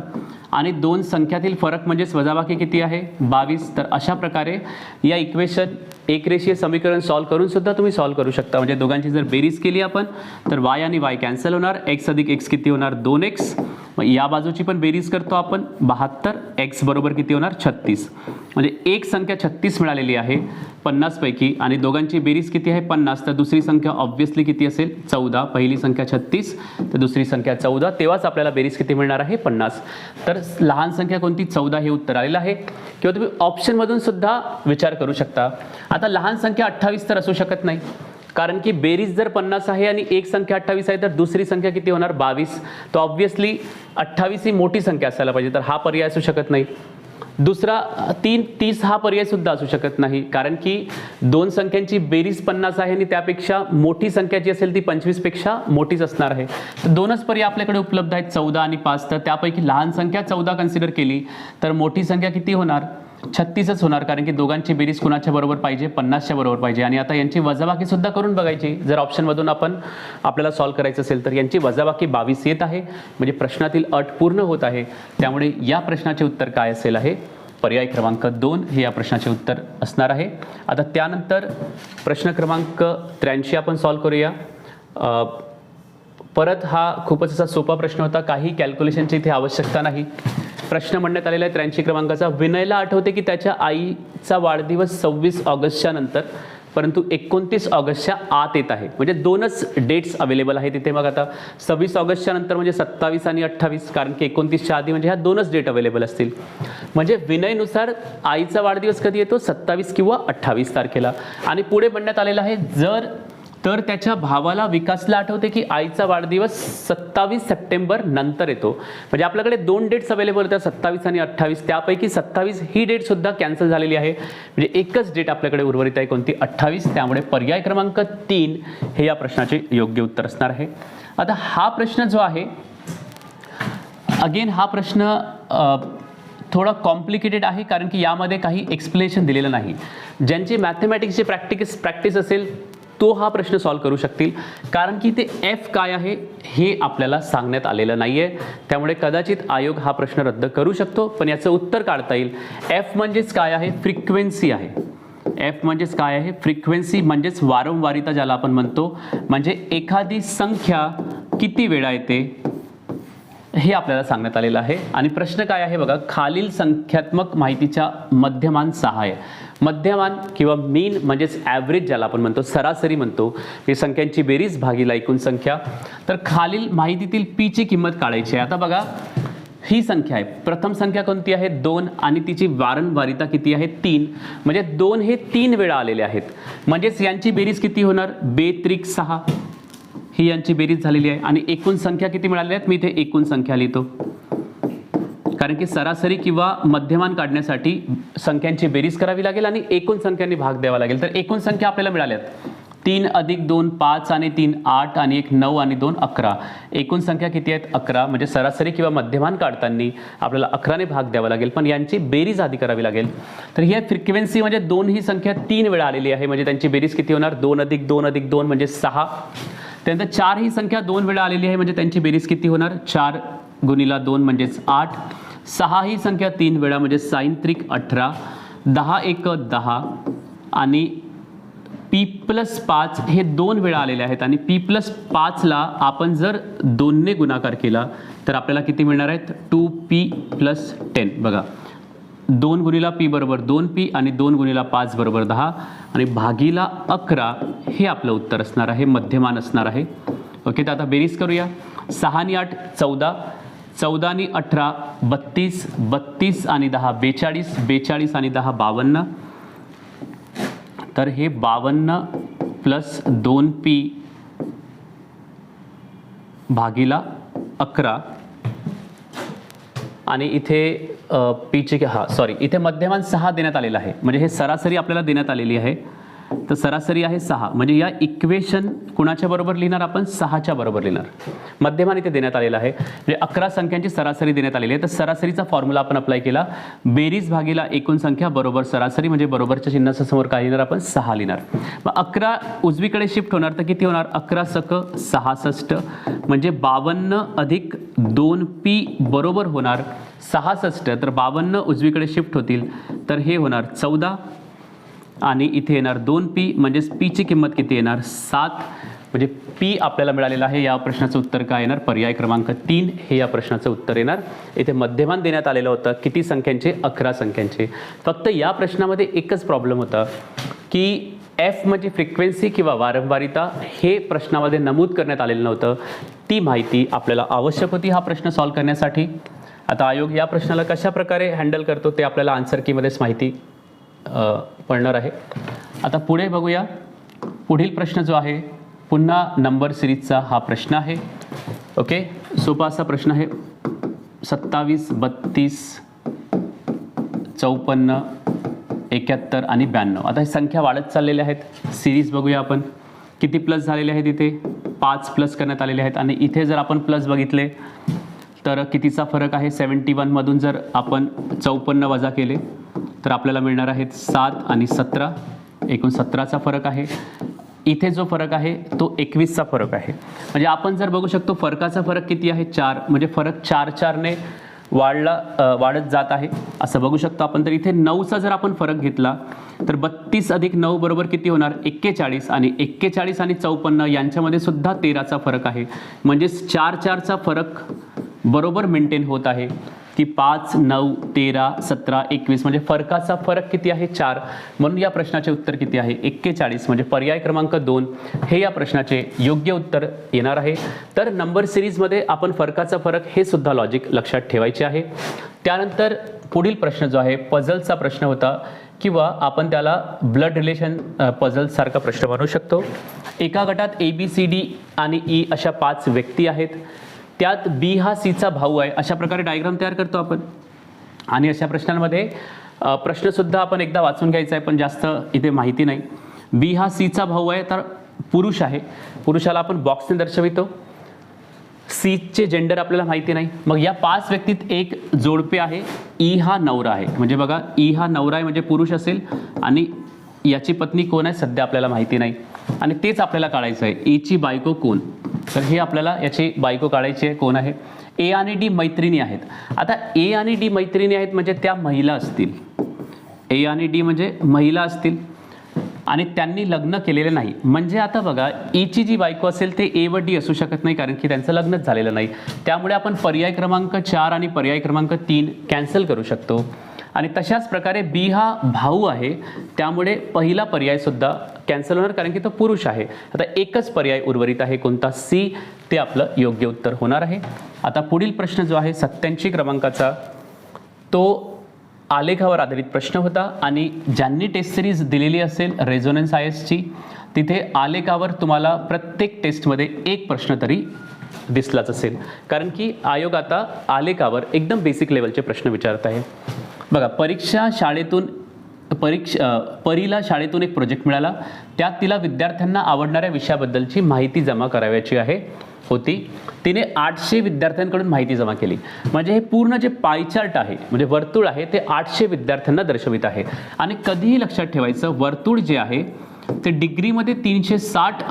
आणि 2 संख्यातील फरक म्हणजेच वजाबाकी किती आहे? 22. तर अशा प्रकारे या इक्वेशन एकरेषीय समीकरण सॉल्व्ह करून सुद्धा तुम्ही सॉल्व्ह करू शकता. म्हणजे दोघांची जर बेरीज केली आपण तर y आणि y कॅन्सल होणार, x + x किती होणार? 2x. मग या बाजूची पण बेरीज करतो आपण, 72. x बरोबर किती होणार? 36. म्हणजे एक संख्या 36 मिळालेली आहे 50 पैकी आणि दोघांची बेरीज किती आहे? 50. तर दुसरी संख्या ऑब्व्हियसली किती असेल? 14. पहिली संख्या 36 तर दुसरी संख्या 14, तेव्हाच आपल्याला बेरीज किती मिळणार आहे? 50. तर लहान संख्या कोणती? 14 हे उत्तर आलेलं आहे. किंवा तुम्ही ऑप्शनमधून सुद्धा विचार करू शकता. आता लहान संख्या 28 तर असू शकत नाही, कारण की बेरीज जर 50 आहे आणि एक संख्या 28 आहे, तर दुसरी संख्या किती होणार? 22. तर ऑब्व्हियसली 28 ही मोठी संख्या असायला पाहिजे, तर हा पर्याय असू शकत नाही. दुसरा 30 हा पर्याय सुद्धा असू शकत नाही, कारण की 2 संख्यांची बेरीज 50 आहे आणि त्यापेक्षा मोठी संख्या जी असेल ती 25 पेक्षा मोठीच असणार आहे. तर 2च पर्याय आपल्याकडे उपलब्ध आहेत, 14 आणि 5. तर त्यापैकी लहान संख्या 14 कन्सिडर केली तर मोठी संख्या किती होणार? 36च होणार, कारण की दोघांची बेरीज कुणाच्या बरोबर पाहिजे? 50च्या बरोबर पाहिजे. आणि आता यांची वजाबाकी सुद्धा करून बघायची. जर ऑप्शनमधून आपल्याला सॉल्व्ह करायचं असेल तर यांची वजाबाकी 22 येत आहे, म्हणजे प्रश्नातील अट पूर्ण होत आहे. त्यामुळे या प्रश्नाचे उत्तर काय असेल आहे? पर्याय क्रमांक 2 हे या प्रश्नाचे उत्तर असणार आहे. आता त्यानंतर प्रश्न क्रमांक 83 आपण सॉल्व्ह करूया. परत हा खूपच असा सोपा प्रश्न होता, काही कॅल्क्युलेशनची इथे आवश्यकता नाही. प्रश्न म्हणण्यात आलेला आहे 83 क्रमांकाचा. विनयला आठवते की त्याच्या आईचा वाढदिवस 26 ऑगस्टच्या नंतर परंतु 29 ऑगस्टच्या आत येत आहे. म्हणजे 2च डेट्स अवेलेबल आहेत तिथे. मग आता 26 ऑगस्टच्या नंतर म्हणजे 27 आणि 28, कारण की 29च्या आधी म्हणजे ह्या 2च डेट अवेलेबल असतील. म्हणजे विनयनुसार आईचा वाढदिवस कधी येतो? 27 किंवा 28 तारखेला. आणि पुढे म्हणण्यात आलेलं आहे, जर तर त्याच्या भावाला विकासला आठवते की आईचा वाढदिवस 27 सप्टेंबर नंतर येतो. म्हणजे आपल्याकडे 2 डेट्स अवेलेबल होत्या, 27 आणि 28. त्यापैकी 27 ही डेट सुद्धा कॅन्सल झालेली आहे, म्हणजे एकच डेट आपल्याकडे उर्वरित आहे, कोणती? 28. त्यामुळे पर्याय क्रमांक 3 हे या प्रश्नाचे योग्य उत्तर असणार आहे. आता हा प्रश्न जो आहे, अगेन हा प्रश्न थोडा कॉम्प्लिकेटेड आहे, कारण की यामध्ये काही एक्सप्लेनेशन दिलेलं नाही. ज्यांची मॅथमॅटिक्सची प्रॅक्टिस असेल तो हा प्रश्न सॉल्व्ह करू शकतील, कारण की ते f काय आहे हे आपल्याला सांगण्यात आलेलं नाही आहे. त्यामुळे कदाचित आयोग हा प्रश्न रद्द करू शकतो, पण याचं उत्तर काढता येईल. f म्हणजेच काय आहे? फ्रिक्वेन्सी आहे. एफ म्हणजेच काय आहे, फ्रिक्वेन्सी म्हणजेच वारंवारिता ज्याला आपण म्हणतो, म्हणजे एखादी संख्या किती वेळा येते हे आपल्याला सांगण्यात आलेलं आहे. आणि प्रश्न काय आहे बघा, खालील संख्यात्मक माहितीच्या मध्यमान 6 आहे. मध्यमान किंवा मीन म्हणजेच ॲव्हरेज ज्याला आपण म्हणतो, सरासरी म्हणतो, ही संख्यांची बेरीज भागीला एकूण संख्या. तर खालील माहितीतील पी ची किंमत काढायची आहे. आता बघा ही संख्या आहे, प्रथम संख्या कोणती आहे 2 आणि तिची वारंवारिता किती आहे 3, म्हणजे 2 हे 3 वेळा आलेले आहेत, म्हणजेच यांची बेरीज किती होणार 2×3=6, ही यांची बेरीज झालेली आहे. आणि एकूण संख्या किती मिळाली आहेत, मी इथे एकूण संख्या लिहितो, कारण की सरासरी किंवा मध्यमान काढण्यासाठी संख्यांची बेरीज करावी लागेल आणि एकूण संख्यांनी भाग द्यावा लागेल. तर एकूण संख्या आपल्याला मिळाल्यात 3 + 2 5 आणि 3 8 आणि 1 9 आणि 2 11. एकूण संख्या किती आहेत 11, म्हणजे सरासरी किंवा मध्यमान काढताना आपल्याला 11 ने भाग द्यावा लागेल, पण यांची बेरीज आधी करावी लागेल. तर ही फ्रिक्वेन्सी म्हणजे 2 ही संख्या 3 वेळा आलेली आहे, म्हणजे त्यांची बेरीज किती होणार 2 + 2 + 2 म्हणजे 6. त्यानंतर 4 ही संख्या 2 वेळा आलेली आहे, म्हणजे त्यांची बेरीज किती होणार 4 × 2 म्हणजेच 8. 6 ही संख्या 3 वेळा म्हणजे 6×3=18. 10 × 1 = 10 आणि p+5 हे 2 वेळा आलेले आहेत, आणि p+5 ला आपण जर 2 ने गुणाकार केला तर आपल्याला किती मिळणार आहेत 2p+10. बघा 2 × p बरोबर 2p आणि 2 × 5 बरोबर 10 आणि भागीला 11 हे आपलं उत्तर असणार आहे, मध्यमान असणार आहे. ओके, तर आता बेरीज करूया. 6 आणि 8 14, 14 आणि 18 32, 32 आणि 10 42, 42 आणि 10 52. तर हे 52 + 2p भागीला 11 आणि इथे पीचे इथे मध्यमान 6 देण्यात आलेला आहे, म्हणजे हे सरासरी आपल्याला देण्यात आलेली आहे. तर सरासरी आहे 6, म्हणजे या इक्वेशन कुणाच्या बरोबर लिहिणार आपण 6च्या बरोबर लिहिणार. मध्यमान इथे देण्यात आलेला आहे, म्हणजे 11 संख्यांची सरासरी देण्यात आलेली आहे. तर सरासरीचा फॉर्म्युला आपण अप्लाय केला, बेरीज भागीला एकूण संख्या बरोबर सरासरी, म्हणजे बरोबरच्या चिन्हाच्या समोर काय लिहिणार आपण 6 लिहिणार. मग 11 उजवीकडे शिफ्ट होणार, तर किती होणार 11×6=66, म्हणजे 52 + 2p बरोबर होणार 66. तर 52 उजवीकडे शिफ्ट होतील, तर हे होणार 14 आणि इथे येणार 2p, म्हणजेच p ची किंमत किती येणार 7, म्हणजे p आपल्याला मिळालेला आहे. या प्रश्नाचं उत्तर काय येणार, पर्याय क्रमांक 3 हे या प्रश्नाचं उत्तर येणार. इथे मध्यमान देण्यात आलेलं होतं किती संख्यांचे 11 संख्यांचे. फक्त या प्रश्नामध्ये एकच प्रॉब्लेम होता की एफ म्हणजे फ्रिक्वेन्सी किंवा वारंवारिता हे प्रश्नामध्ये नमूद करण्यात आलेलं नव्हतं. ती माहिती आपल्याला आवश्यक होती हा प्रश्न सॉल्व्ह करण्यासाठी. आता आयोग या प्रश्नाला कशा प्रकारे हँडल करतो ते आपल्याला आन्सर कीमध्येच माहिती पडणार आहे. आता पुढे बघूया. पुढील प्रश्न जो आहे पुन्हा नंबर सिरीजचा हा प्रश्न आहे. ओके, सोपा असा प्रश्न आहे. 27, 32, 54, 71 आणि 92. आता ही संख्या वाढत चाललेल्या आहेत. सिरीज बघूया आपण किती प्लस झालेले आहेत. इथे 5 प्लस करण्यात आलेले आहेत आणि इथे जर आपण प्लस बघितले तर कितीचा फरक आहे. 71 मधून जर आपण 54 वजा केले तर आपल्याला मिळणार आहेत 7 आणि 17, एकूण 17चा फरक आहे. इथे जो फरक आहे तो 21चा फरक आहे. म्हणजे आपण जर बघू शकतो फरकाचा फरक किती आहे 4, म्हणजे फरक 4 ने वाढत जात आहे असं बघू शकतो आपण. तर इथे 9चा जर आपण फरक घेतला तर 32 + 9 बरोबर किती होणार 41, आणि 41 आणि 54 यांच्यामध्ये सुद्धा 13चा फरक आहे. म्हणजेच 4चा फरक बरोबर मेंटेन होत आहे की 5, 9, 13, 17, 21, म्हणजे फरकाचा फरक किती आहे 4. म्हणून या प्रश्नाचे उत्तर किती आहे 41, म्हणजे पर्याय क्रमांक 2 हे या प्रश्नाचे योग्य उत्तर येणार आहे. तर नंबर सिरीजमध्ये आपण फरकाचा फरक हे सुद्धा लॉजिक लक्षात ठेवायचे आहे. त्यानंतर पुढील प्रश्न जो आहे पझलचा प्रश्न होता, किंवा आपण त्याला ब्लड रिलेशन पझल सारखा प्रश्न बनवू शकतो. एका गटात ABCD आणि E अशा 5 व्यक्ती आहेत. त्यात B हा Cचा भाऊ आहे. अशा प्रकारे डायग्राम तयार करतो आपण. आणि अशा प्रश्नांमध्ये प्रश्नसुद्धा आपण एकदा वाचून घ्यायचा आहे, पण जास्त इथे माहिती नाही. B हा Cचा भाऊ आहे, तर पुरुष आहे. पुरुषाला आपण बॉक्सने दर्शवितो. Cचे जेंडर आपल्याला माहिती नाही. मग या 5 व्यक्तीत एक जोडपे आहे. E हा नवरा आहे. म्हणजे बघा E हा नवरा आहे म्हणजे पुरुष असेल, आणि याची पत्नी कोण आहे सध्या आपल्याला माहिती नाही, आणि तेच आपल्याला काढायचं आहे. E ची बायको कोण, तर हे आपल्याला याची बायको काढायची आहे कोण आहे. A आणि D मैत्रिणी आहेत. आता A आणि D मैत्रिणी आहेत म्हणजे त्या महिला असतील. A आणि D म्हणजे महिला असतील. आणि त्यांनी लग्न केलेलं नाही. म्हणजे आता बघा, ईची जी बायको असेल ते ए व डी असू शकत नाही, कारण की त्यांचं लग्नच झालेलं नाही. त्यामुळे आपण पर्याय क्रमांक 4 आणि पर्याय क्रमांक 3 कॅन्सल करू शकतो. आणि तशाच प्रकारे बी हा भाऊ आहे, त्यामुळे पहिला पर्यायसुद्धा कॅन्सल होणार, कारण की तो पुरुष आहे. आता एकच पर्याय उर्वरित आहे, कोणता? सी, ते आपलं योग्य उत्तर होणार आहे. आता पुढील प्रश्न जो आहे 87 क्रमांकाचा, तो आलेखावर आधारित प्रश्न होता. आणि ज्यांनी टेस्ट सिरीज दिलेली असेल रेझोनन्स IASची, तिथे आलेखावर तुम्हाला प्रत्येक टेस्टमध्ये एक प्रश्न तरी दिसलाच असेल, कारण की आयोग आता आलेखावर एकदम बेसिक लेवलचे प्रश्न विचारत आहे. बघा, परीला शाळेतून एक प्रोजेक्ट मिळाला, त्यात तिला विद्यार्थ्यांना आवडणाऱ्या विषयाबद्दलची माहिती जमा करावयाची होती. तिने 800 विद्यार्थ्यांकडून माहिती जमा केली. म्हणजे हे पूर्ण जे पाय चार्ट आहे, म्हणजे वर्तुळ आहे, ते 800 विद्यार्थ्यांना दर्शवित आहे. आणि कधीही लक्षात ठेवायचं, वर्तुळ जे आहे ते डिग्रीमध्ये 360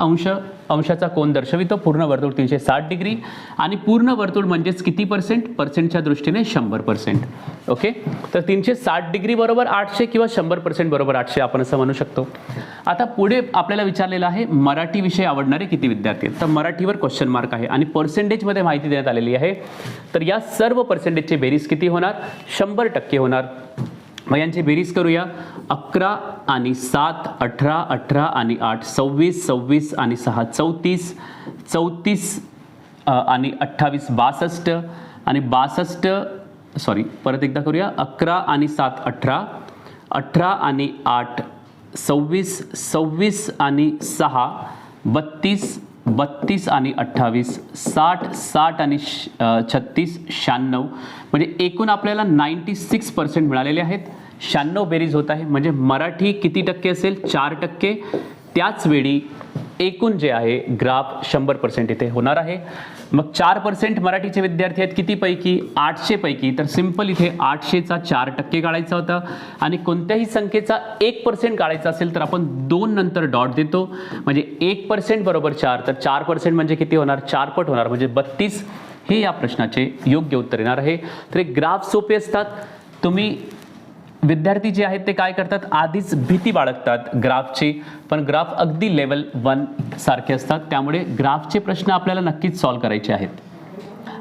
अंशाचा कोन दर्शवितो. पूर्ण वर्तुळ 360 डिग्री, आणि पूर्ण वर्तुळ म्हणजेच किती पर्सेंट? पर्सेंटच्या दृष्टीने 100%. ओके, तर 360 डिग्री बरोबर 800 किंवा 100% बरोबर 800 आपण असं म्हणू शकतो. आता पुढे आपल्याला विचारलेलं आहे मराठी विषय आवडणारे किती विद्यार्थी आहेत. तर मराठीवर क्वेश्चन मार्क आहे आणि पर्सेंटेजमध्ये माहिती देण्यात आलेली आहे. तर या सर्व पर्सेंटेजची बेरीज किती होणार? 100% होणार. मग यांची बेरीज करूया. 11 आणि 7 18, 18 आणि 8 26, 26 आणि 6 34, 34 आणि 28 62, आणि 62 परत एकदा करूया. 11 आणि 7 18, 18 आणि 8 26, 26 आणि 6 32, 32 आणि 28 60, 60 आणि 36 96. म्हणजे एकूण आपल्याला 96% मिळालेले आहेत. 96 बेरीज होत आहे. म्हणजे मराठी किती टक्के असेल? 4%. त्याचवेळी एकूण जे आहे ग्राफ 100% इथे होणार आहे. मग 4% मराठीचे विद्यार्थी आहेत कितीपैकी? 800 पैकी. तर सिंपल इथे 800चा 4% काढायचा होता, आणि कोणत्याही संख्येचा 1% काढायचा असेल तर आपण 2 नंतर डॉट देतो. म्हणजे 1% बरोबर 4, तर 4% म्हणजे किती होणार? 4 पट होणार, म्हणजे 32. हे या प्रश्नाचे योग्य उत्तर येणार आहे. तर हे ग्राफ सोपे असतात. तुम्ही विद्यार्थी जे आहेत ते काय करतात? आधीच भीती बाळगतात ग्राफची, पण ग्राफ अगदी लेवल 1 सारखे असतात. त्यामुळे ग्राफचे प्रश्न आपल्याला नक्कीच सॉल्व्ह करायचे आहेत.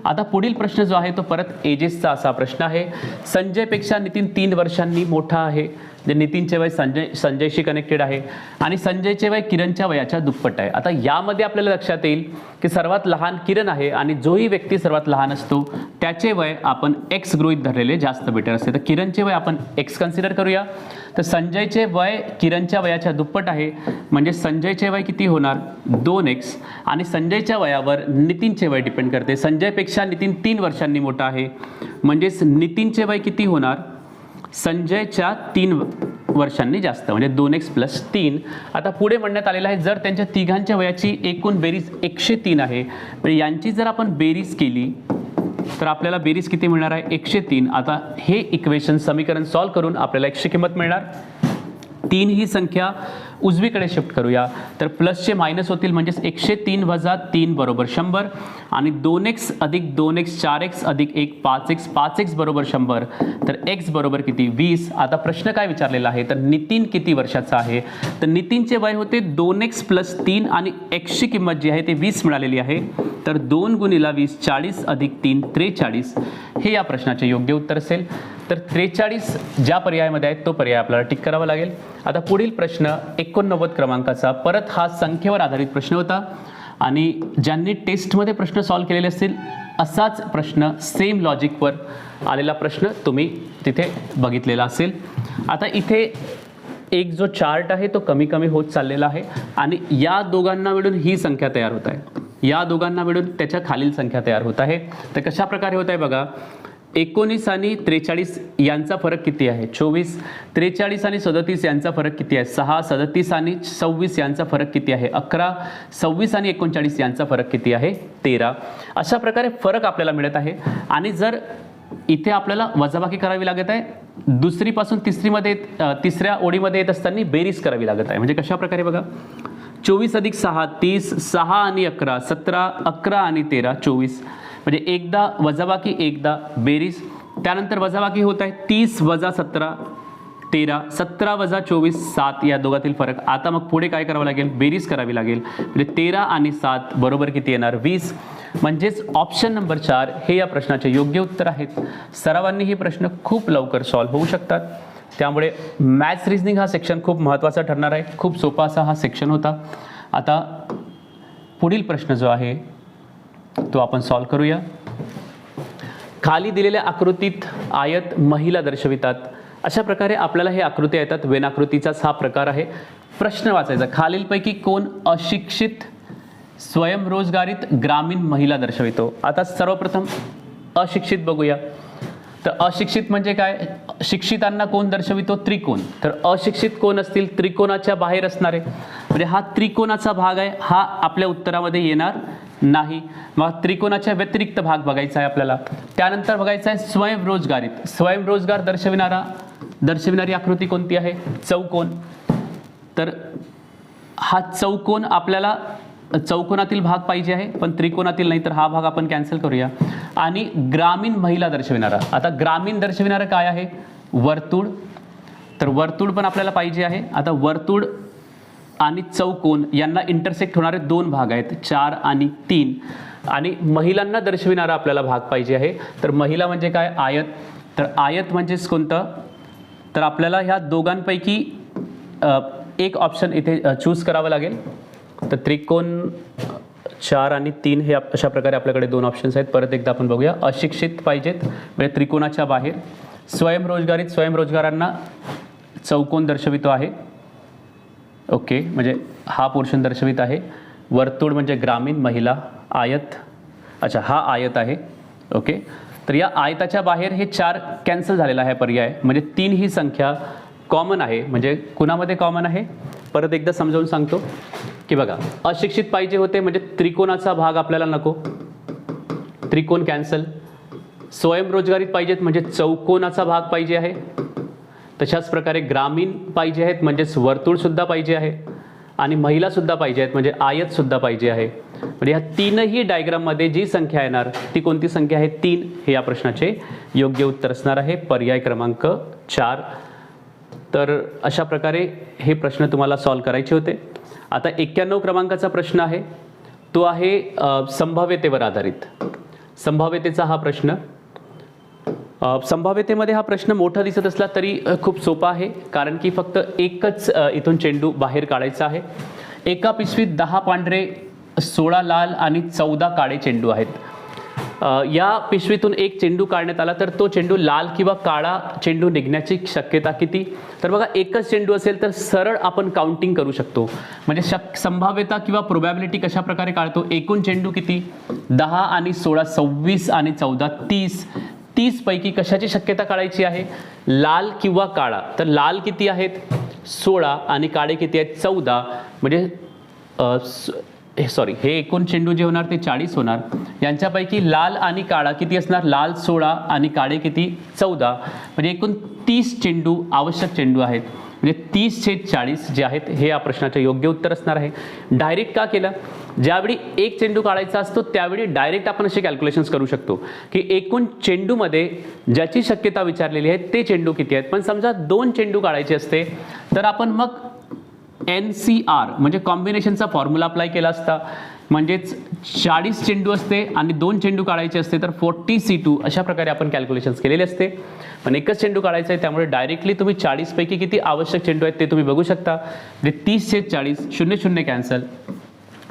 आता पुढील प्रश्न जो आहे तो परत एजेसचा असा प्रश्न आहे. संजयपेक्षा नितीन 3 वर्षांनी मोठा आहे. जे नितीनचे वय संजयशी कनेक्टेड आहे, आणि संजयचे वय किरणच्या वयाच्या दुप्पट आहे. आता यामध्ये आपल्याला लक्षात येईल की सर्वात लहान किरण आहे, आणि जोही व्यक्ती सर्वात लहान असतो त्याचे वय आपण x गृहीत धरलेले जास्त बेटर असते. तर किरणचे वय आपण x कन्सिडर करूया. तर संजयचे वय किरणच्या वयाच्या दुप्पट आहे, म्हणजे संजयचे वय किती होणार? 2x. आणि संजयच्या वयावर नितीनचे वय डिपेंड करते. संजयपेक्षा नितीन 3 वर्षांनी मोठा आहे, म्हणजेच नितीनचे वय किती होणार? संजयच्या 3 वर्षांनी जास्त, म्हणजे 2x + 3. आता पुढे म्हणण्यात आलेलं आहे जर त्यांच्या तिघांच्या वयाची एकूण बेरीज 103 आहे, म्हणजे यांची जर आपण बेरीज केली तर आपल्याला बेरीज किती मिळणार आहे? 103. आता हे इक्वेशन समीकरण सॉल्व करून आपल्याला 100 किंमत मिळणार. 3 ही संख्या उजवीकडे शिफ्ट करूया, तर प्लसचे मायनस होतील, म्हणजेच 103 - 3 बरोबर 100, आणि 2x + 2x 4x + 1 5x, 5x बरोबर 100. तर x बरोबर किती? 20. आता प्रश्न काय विचारलेला आहे? तर नितीन किती वर्षाचा आहे? तर नितीनचे वय होते 2x + 3, आणि x ची किंमत जी आहे ते 20 मिळालेली आहे. तर 2 × 20 40 + 3 43. हे या प्रश्नाचे योग्य उत्तर असेल. तर 43 ज्या पर्यायामध्ये आहे तो पर्याय आपल्याला टिक करावा लागेल. आता पुढील प्रश्न 89 क्रमांकाचा, परत हा संख्येवर आधारित प्रश्न होता, आणि ज्यांनी टेस्टमध्ये प्रश्न सॉल्व्ह केलेले असतील असाच प्रश्न सेम लॉजिकवर आलेला प्रश्न तुम्ही तिथे बघितलेला असेल. आता इथे एक जो चार्ट आहे तो कमी कमी होत चाललेला आहे, आणि या दोघांना मिळून ही संख्या तयार होत आहे, या दोघांना मिळून त्याच्या खालील संख्या तयार होत आहे. तर कशा प्रकारे होत आहे बघा. 19 आणि 43 यांचा फरक किती आहे? 24. 43 आणि 37 यांचा फरक किती आहे? 6. 37 आणि 26 यांचा फरक किती आहे? 11. 26 आणि 39 यांचा फरक किती आहे? 13. अशा प्रकारे फरक आपल्याला मिळत आहे. आणि जर इथे आपल्याला वजाबाकी करावी लागत आहे, दुसरीपासून तिसऱ्या ओळीमध्ये येत असताना बेरीज करावी लागत आहे. म्हणजे कशा प्रकारे बघा. 24 + 6 30, 6 आणि 11 17, 11 आणि 13 24. म्हणजे एकदा वजाबाकी एकदा बेरीज, त्यानंतर वजाबाकी होत आहे 30 - 17 13, 17 वजा 24 7 या दोघातील फरक. आता मग पुढे काय करावं लागेल, बेरीज करावी लागेल. म्हणजे 13 आणि 7 बरोबर किती येणार, 20. म्हणजेच ऑप्शन नंबर 4 हे या प्रश्नाचे योग्य उत्तर आहेत. सरावांनी हे प्रश्न खूप लवकर सॉल्व्ह होऊ शकतात. त्यामुळे मॅथ्स रिझनिंग हा सेक्शन खूप महत्त्वाचा ठरणार आहे. खूप सोपा असा हा सेक्शन होता. आता पुढील प्रश्न जो आहे तो आपण सॉल्व्ह करूया. खाली दिलेल्या आकृतीत आयत महिला दर्शवितात. अशा प्रकारे आपल्याला हे आकृत्या येतात. वेन आकृतीचाच हा प्रकार आहे. प्रश्न वाचायचा, खालीलपैकी कोण अशिक्षित स्वयंरोजगारीत ग्रामीण महिला दर्शवितो. आता सर्वप्रथम अशिक्षित बघूया. तर अशिक्षित म्हणजे काय, शिक्षितांना कोण दर्शवितो, त्रिकोण. तर अशिक्षित कोण असतील, त्रिकोणाच्या बाहेर असणारे. म्हणजे हा त्रिकोणाचा भाग आहे, हा आपल्या उत्तरामध्ये येणार नाही. मग त्रिकोणाच्या व्यतिरिक्त भाग बघायचा आहे आपल्याला. त्यानंतर बघायचं आहे स्वयंरोजगारीत. स्वयंरोजगार दर्शविणारी आकृती कोणती आहे, चौकोन. तर हा चौकोन आपल्याला चौकोनातील भाग पाहिजे आहे, पण त्रिकोणातील नाही. तर हा भाग आपण कॅन्सल करूया. आणि ग्रामीण महिला दर्शविणारा, आता ग्रामीण दर्शविणारं काय आहे, वर्तुळ. तर वर्तुळ पण आपल्याला पाहिजे आहे. आता वर्तुळ आणि चौकोन यांना इंटरसेक्ट होणारे दोन भाग आहेत, 4 आणि 3. आणि महिलांना दर्शविणारा आपल्याला भाग पाहिजे आहे. तर महिला म्हणजे काय, आयत. तर आयत म्हणजेच कोणतं, तर आपल्याला ह्या दोघांपैकी एक ऑप्शन इथे चूज करावं लागेल. तर त्रिकोण 4 आणि 3 हे अशा प्रकारे आपल्याकडे दोन ऑप्शन्स आहेत. परत एकदा आपण बघूया. अशिक्षित पाहिजेत म्हणजे त्रिकोणाच्या बाहेर. स्वयंरोजगारीत स्वयंरोजगारांना चौकोन दर्शवितो आहे. ओके, म्हणजे हा पोर्शन दर्शवित आहे. वर्तुळ म्हणजे ग्रामीण महिला, आयत, अच्छा हा आयत आहे. ओके, तर या आयताच्या बाहेर हे 4 कॅन्सल झालेला आहे पर्याय. म्हणजे 3 ही संख्या कॉमन आहे. म्हणजे कुणामध्ये कॉमन आहे, परत एकदा समजावून सांगतो की बघा, अशिक्षित पाहिजे होते म्हणजे त्रिकोणाचा भाग आपल्याला नको, त्रिकोण कॅन्सल. स्वयंरोजगारीत पाहिजेत म्हणजे चौकोनाचा भाग पाहिजे आहे. तशाच प्रकारे ग्रामीण पाहिजे आहेत म्हणजेच वर्तुळसुद्धा पाहिजे आहे. आणि महिलासुद्धा पाहिजे आहेत म्हणजे आयतसुद्धा पाहिजे आहे. म्हणजे ह्या तीनही डायग्राममध्ये जी संख्या येणार ती कोणती संख्या आहे, 3. हे या प्रश्नाचे योग्य उत्तर असणार आहे, पर्याय क्रमांक 4. तर अशा प्रकारे हे प्रश्न तुम्हाला सॉल्व्ह करायचे होते. आता 91 क्रमांकाचा प्रश्न आहे, तो आहे संभाव्यतेवर आधारित. संभाव्यतेचा हा प्रश्न, संभाव्यतेमध्ये हा प्रश्न मोठा दिसत असला तरी खूप सोपा आहे. कारण की फक्त एकच इथून चेंडू बाहेर काढायचा आहे. एका पिशवीत 10 पांढरे, 16 लाल आणि 14 काळे चेंडू आहेत. या पिशवीतून एक चेंडू काढण्यात आला तर तो चेंडू लाल किंवा काळा चेंडू निघण्याची शक्यता किती. तर बघा, एकच चेंडू असेल तर सरळ आपण काउंटिंग करू शकतो. म्हणजे संभाव्यता किंवा प्रोबॅबिलिटी कशा प्रकारे काढतो, एकूण चेंडू किती, 10 आणि 16 26 आणि 14 30. 30 पैकी कशाची शक्यता काढायची आहे, लाल किंवा काळा. तर लाल किती आहेत, 16 आणि काळे किती आहेत, 14. म्हणजे सॉरी, हे एकूण चेंडू जे होणार ते 40 होणार. यांच्यापैकी लाल आणि काळा किती असणार, लाल 16 आणि काळे किती, 14. म्हणजे एकूण 30 चेंडू आवश्यक चेंडू आहेत. म्हणजे 30/40 जे आहेत हे या प्रश्नाचे योग्य उत्तर असणार आहे. डायरेक्ट का केलं, ज्यावेळी एक चेंडू काढायचा असतो त्यावेळी डायरेक्ट आपण असे कॅल्क्युलेशन्स करू शकतो की एकूण चेंडूमध्ये ज्याची शक्यता विचारलेली आहे ते चेंडू किती आहेत. पण समजा 2 चेंडू काढायचे असते तर आपण मग NCR म्हणजे कॉम्बिनेशनचा फॉर्म्युला अप्लाय केला असता. म्हणजेच 40 चेंडू असते आणि 2 चेंडू काढायचे असते तर 40C2 अशा प्रकारे आपण कॅल्क्युलेशन्स केलेले असते. पण एकच चेंडू काढायचा आहे त्यामुळे डायरेक्टली तुम्ही 40 पैकी किती आवश्यक चेंडू आहेत ते तुम्ही बघू शकता. म्हणजे 30/40, 0 कॅन्सल,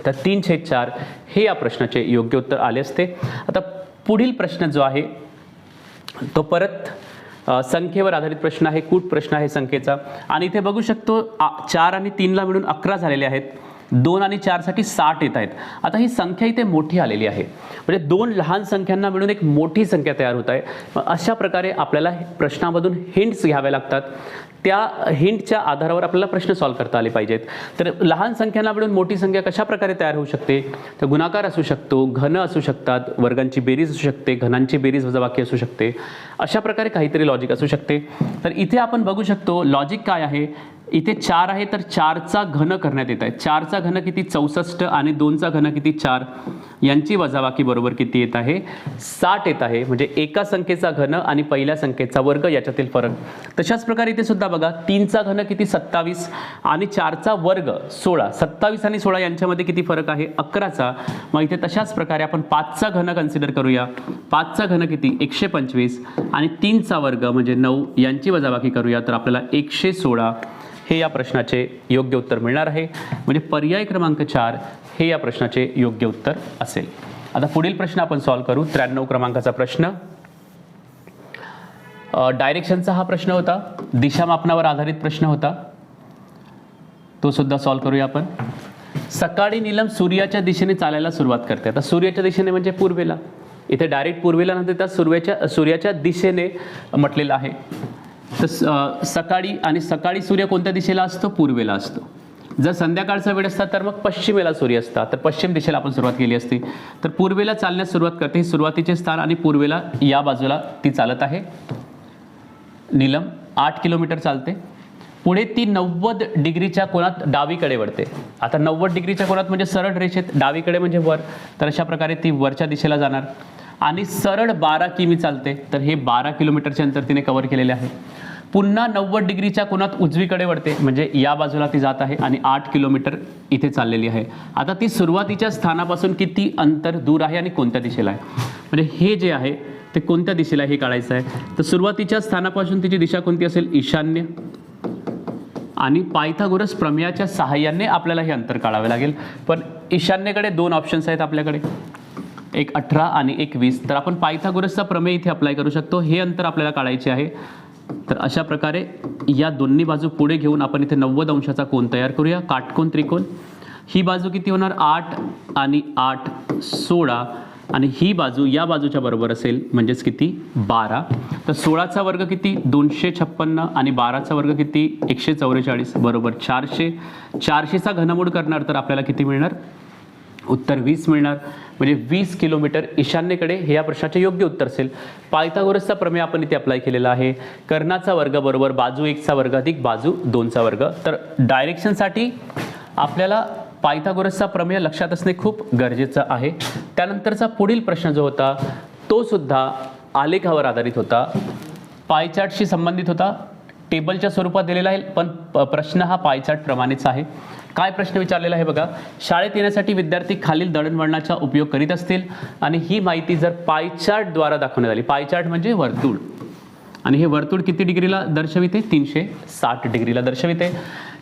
तर 3/4 हे या प्रश्नाचे योग्य उत्तर आले असते. आता पुढील प्रश्न जो आहे तो परत संख्येवर आधारित प्रश्न आहे, कूट प्रश्न आहे संख्येचा. आणि इथे बघू शकतो 4 आणि 3ला मिळून 11 झालेले आहेत. 2 आणि 4 साठी 60 येत आहेत. आता ही संख्या इथे मोठी आलेली आहे, म्हणजे 2 लहान संख्यांना मिळून एक मोठी संख्या तयार होत आहे. अशा प्रकारे आपल्याला प्रश्नामधून हिंट्स घ्याव्या लागतात. त्या हिंटच्या आधारावर आपल्याला प्रश्न सॉल्व्ह करता आले पाहिजेत. तर लहान संख्यांना मिळून मोठी संख्या कशा प्रकारे तयार होऊ शकते, तर गुणाकार असू शकतो, घन असू शकतात, वर्गांची बेरीज असू शकते, घनांची बेरीज वजाबाकी असू शकते. अशा प्रकारे काहीतरी लॉजिक असू शकते. तर इथे आपण बघू शकतो लॉजिक काय आहे, इथे 4 आहे तर 4चा घन करण्यात येत आहे. 4चा घन किती 64 आणि 2चा घन किती 4, यांची वजाबाकी बरोबर किती येत आहे 60 येत आहे. म्हणजे एका संख्येचा घन आणि पहिल्या संख्येचा वर्ग याच्यातील फरक. तशाच प्रकारे इथे सुद्धा बघा 3चा घन किती 27 आणि 4चा वर्ग 16. 27 आणि 16 यांच्यामध्ये किती फरक आहे 11चा. मग इथे तशाच प्रकारे आपण 5चा घन कन्सिडर करूया. 5चा घन किती 125 आणि 3चा वर्ग म्हणजे 9 यांची वजाबाकी करूया तर आपल्याला 116 हे या प्रश्नाचे योग्य उत्तर मिळणार आहे. म्हणजे पर्याय क्रमांक 4 हे या प्रश्नाचे योग्य उत्तर असेल. आता पुढील प्रश्न आपण सॉल्व्ह करू. 93 क्रमांकाचा प्रश्न. डायरेक्शनचा हा प्रश्न होता, दिशामापनावर आधारित प्रश्न होता, तो सुद्धा सॉल्व्ह करूया आपण. सकाळी नीलम सूर्याच्या दिशेने चालायला सुरुवात करते. आता सूर्याच्या दिशेने म्हणजे पूर्वेला, इथे डायरेक्ट पूर्वेला नंतर त्या सूर्याच्या दिशेने म्हटलेलं आहे. तर सकाळी सूर्य कोणत्या दिशेला असतो पूर्वेला असतो. जर संध्याकाळचा वेळ असता तर मग पश्चिमेला सूर्य असता, तर पश्चिम दिशेला आपण सुरुवात केली असती. तर पूर्वेला चालण्यास सुरुवात करते, हे सुरुवातीचे स्थान आणि पूर्वेला या बाजूला ती चालत आहे. नीलम 8 किलोमीटर चालते. पुढे ती 90 डिग्रीच्या कोनात डावीकडे वळते. आता 90 डिग्रीच्या कोनात म्हणजे सरळ रेषेत डावीकडे म्हणजे वर, तर अशा प्रकारे ती वरच्या दिशेला जाणार आणि सरळ 12 किमी चालते. तर हे 12 किलोमीटरचे अंतर तिने कव्हर केलेले आहे. पुन्हा 90 डिग्रीच्या कोनात उजवीकडे वळते म्हणजे या बाजूला ती जात आहे आणि 8 किलोमीटर इथे चाललेली आहे. आता ती सुरुवातीच्या स्थानापासून किती अंतर दूर आहे आणि कोणत्या दिशेला आहे, म्हणजे हे जे आहे ते कोणत्या दिशेला हे काढायचं आहे. तर सुरुवातीच्या स्थानापासून तिची दिशा कोणती असेल ईशान्य, आणि पायथागोरस प्रमेयाच्या सहाय्याने आपल्याला हे अंतर काढावे लागेल. पण ईशान्येकडे 2 ऑप्शन्स आहेत आपल्याकडे, एक 18 आणि एक 20. तर आपण पायथागोरसचा प्रमेय इथे अप्लाय करू शकतो. हे अंतर आपल्याला काढायचे आहे. तर अशा प्रकारे या दोन्ही बाजू पुढे घेऊन आपण इथे 90 अंशाचा कोन तयार करूया, काटकोन त्रिकोण. ही बाजू किती होणार 8 आणि 8 16 आणि ही बाजू या बाजूच्या बरोबर असेल म्हणजेच किती 12. तर 16चा वर्ग किती 256 आणि 12चा वर्ग किती 144 बरोबर 400. 400चा घनमूळ करणार तर आपल्याला किती मिळणार उत्तर 20 मिळणार. म्हणजे 20 किलोमीटर ईशान्येकडे हे या प्रश्नाचे योग्य उत्तर असेल. पायथागोरसचा प्रमेय आपण इथे अप्लाय केलेला आहे. कर्णाचा वर्ग बरोबर बाजू 1चा वर्ग अधिक बाजू 2चा वर्ग. तर डायरेक्शनसाठी आपल्याला पायथागोरसचा प्रमेय लक्षात असणे खूप गरजेचं आहे. त्यानंतरचा पुढील प्रश्न जो होता तो सुद्धा आलेखावर आधारित होता, पाय चार्टशी संबंधित होता. टेबलच्या स्वरूपात दिलेला आहे पण प्रश्न हा पाय चार्ट प्रमाणेच आहे. काय प्रश्न विचारलेला आहे बघा. शाळेत येण्यासाठी विद्यार्थी खालील दळणवळणाचा उपयोग करीत असतील आणि ही माहिती जर पाय चार्टद्वारा दाखवण्यात आली. पाय चार्ट म्हणजे वर्तुळ, आणि हे वर्तुळ किती डिग्रीला दर्शविते 360 डिग्रीला दर्शविते.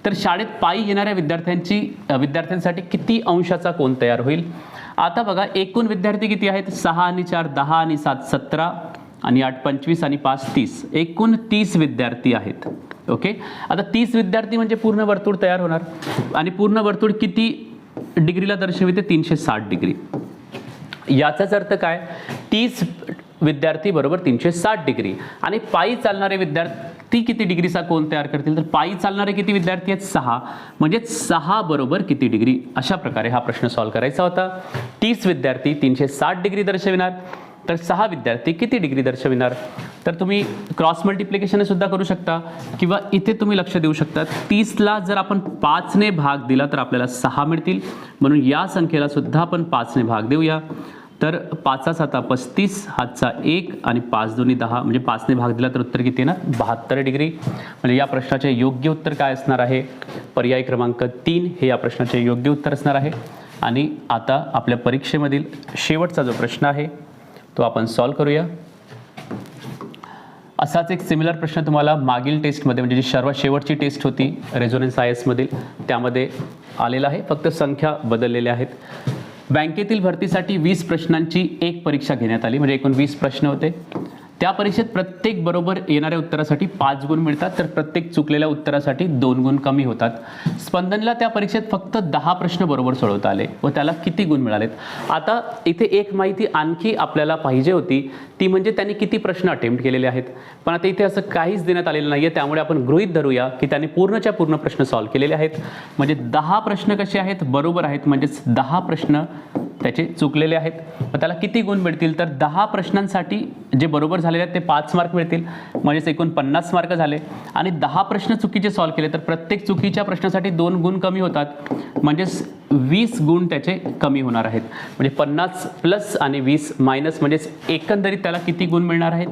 तर शाळेत पायी येणाऱ्या विद्यार्थ्यांसाठी किती अंशाचा कोन तयार होईल. आता बघा एकूण विद्यार्थी किती आहेत 6 आणि 4 10 आणि 7 17 आणि 8 25 आणि 5 30. एकूण 30 विद्यार्थी आहेत. ओके. आता 30 विद्यार्थी म्हणजे पूर्ण वर्तुळ तयार होणार आणि पूर्ण वर्तुळ किती डिग्रीला दर्शविते 360 डिग्री. याचाच अर्थ काय 30 विद्यार्थी बरोबर 360 डिग्री. आणि पायी चालणारे विद्यार्थी किती डिग्रीचा कोन तयार करतील तर पायी चालणारे किती विद्यार्थी आहेत 6 म्हणजे 6 बरोबर किती डिग्री. अशा प्रकारे हा प्रश्न सॉल्व्ह करायचा होता. 30 विद्यार्थी 360 डिग्री दर्शविणार तर 6 विद्यार्थी किती डिग्री दर्शविणार. तर तुम्ही क्रॉस मल्टिप्लिकेशन सुद्धा करू शकता किंवा इथे तुम्ही लक्ष देऊ शकता. 30ला जर आपण 5ने भाग दिला तर आपल्याला 6 मिळतील. म्हणून या संख्येला सुद्धा आपण 5ने भाग देऊया. तर 5 7 35 हातचा 1 आणि 5 2 10 म्हणजे 5ने भाग दिला तर उत्तर किती येणार 72 डिग्री. म्हणजे या प्रश्नाचे योग्य उत्तर काय असणार आहे पर्याय क्रमांक 3 हे या प्रश्नाचे योग्य उत्तर असणार आहे. आणि आता आपल्या परीक्षेमधील शेवटचा जो प्रश्न आहे तो आपण सॉल्व्ह करूया. असाच एक सिमिलर प्रश्न तुम्हाला मागील टेस्टमध्ये म्हणजे जी सर्वात शेवटची टेस्ट होती रेझोनन्स IS मधील त्यामध्ये आलेला आहे. फक्त संख्या बदललेल्या आहेत. बँकेतील भरतीसाठी 20 प्रश्नांची एक परीक्षा घेण्यात आली म्हणजे एकूण 20 प्रश्न होते. त्या परीक्षेत प्रत्येक बरोबर येणाऱ्या उत्तरासाठी 5 गुण मिळतात तर प्रत्येक चुकलेल्या उत्तरासाठी 2 गुण कमी होतात. स्पंदनला त्या परीक्षेत फक्त 10 प्रश्न बरोबर सोडवता आले व त्याला किती गुण मिळालेत. आता इथे एक माहिती आणखी आपल्याला पाहिजे होती ती म्हणजे त्यांनी किती प्रश्न अटेम्प्ट केलेले आहेत. पण आता इथे असं काहीच देण्यात आलेलं नाही आहे. त्यामुळे आपण गृहीत धरूया की त्यांनी पूर्णच्या पूर्ण प्रश्न सॉल्व्ह केलेले आहेत. म्हणजे 10 प्रश्न कसे आहेत बरोबर आहेत म्हणजेच 10 प्रश्न त्याचे चुकलेले आहेत. मग त्याला किती गुण मिळतील तर 10 प्रश्नांसाठी जे बरोबर झाले झालेले आहेत ते 5 मार्क मिळतील, म्हणजेच एकूण 50 मार्क झाले. आणि 10 प्रश्न चुकीचे सॉल्व्ह केले तर प्रत्येक चुकीच्या प्रश्नासाठी 2 गुण कमी होतात, म्हणजेच 20 गुण त्याचे कमी होणार आहेत. म्हणजे 50 प्लस आणि 20 मायनस, म्हणजेच एकंदरीत त्याला किती गुण मिळणार आहेत?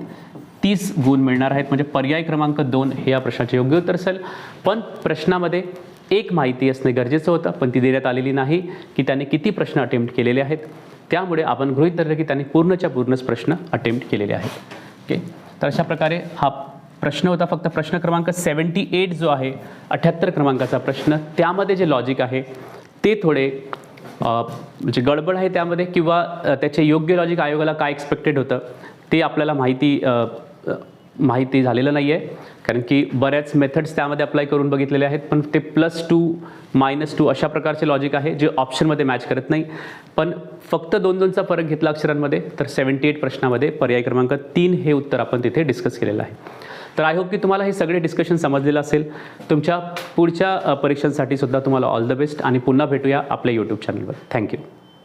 30 गुण मिळणार आहेत. म्हणजे पर्याय क्रमांक 2 हे या प्रश्नाचे योग्य उत्तर असेल. पण प्रश्नामध्ये एक माहिती असणे गरजेचं होतं, पण ती देण्यात आलेली नाही की त्याने किती प्रश्न अटेम्प्ट केलेले आहेत. त्यामुळे आपण गृहीत धरलं की त्यांनी पूर्णच्या पूर्णच प्रश्न अटेम्प्ट केलेले आहेत. ओके, तर अशा प्रकारे हा प्रश्न होता. फक्त प्रश्न क्रमांक 78 जो आहे 78 क्रमांकाचा प्रश्न, त्यामध्ये जे लॉजिक आहे ते थोडे म्हणजे गडबड आहे त्यामध्ये, किंवा त्याचे योग्य लॉजिक आयोगाला काय एक्सपेक्टेड होतं ते आपल्याला माहिती झालेलं नाही आहे, कारण की बऱ्याच मेथड्स त्यामध्ये अप्लाय करून बघितलेले आहेत, पण ते +2 -2 अशा प्रकारचे लॉजिक आहे जे ऑप्शनमध्ये मॅच करत नाही. पण फक्त 2-2चा फरक घेतला अक्षरांमध्ये तर 78 प्रश्नामध्ये पर्याय क्रमांक 3 हे उत्तर आपण तिथे डिस्कस केलेलं आहे. तर आय होप की तुम्हाला हे सगळे डिस्कशन समजलेलं असेल. तुमच्या पुढच्या परीक्षांसाठी सुद्धा तुम्हाला ऑल द बेस्ट, आणि पुन्हा भेटूया आपल्या यूट्यूब चॅनलवर. थँक्यू.